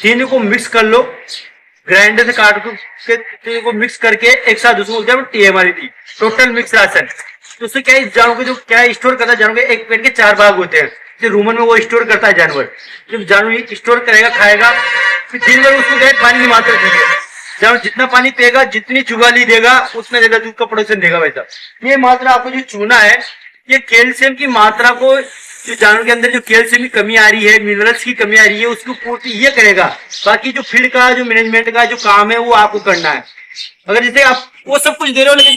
तीनों को मिक्स कर लो, ग्राइंडर से काट के तीनों को मिक्स करके एक साथ उसमें हमारी थी टोटल मिक्स राशन। तो उससे क्या है, जानवर जो क्या स्टोर करता है, जानवर के एक पेट के 4 भाग होते हैं, जो रूमन में वो स्टोर करता है जानवर। जब जानवर स्टोर करेगा खाएगा, फिर दिन भर उसको क्या है, पानी की मात्रा दीजिए। जानवर जितना पानी पिएगा, जितनी चुगाली देगा, उतना ज्यादा दूध का प्रोडक्शन देगा। वैसा ये मात्रा आपको जो चूना है, ये कैल्शियम की मात्रा को, जो जानवर के अंदर जो कैल्शियम की कमी आ रही है, मिनरल्स की कमी आ रही है, उसको पूर्ति ये करेगा। बाकी जो फील्ड का जो मैनेजमेंट का जो काम है वो आपको करना है। अगर जैसे आप वो सब कुछ दे रहे हो लेकिन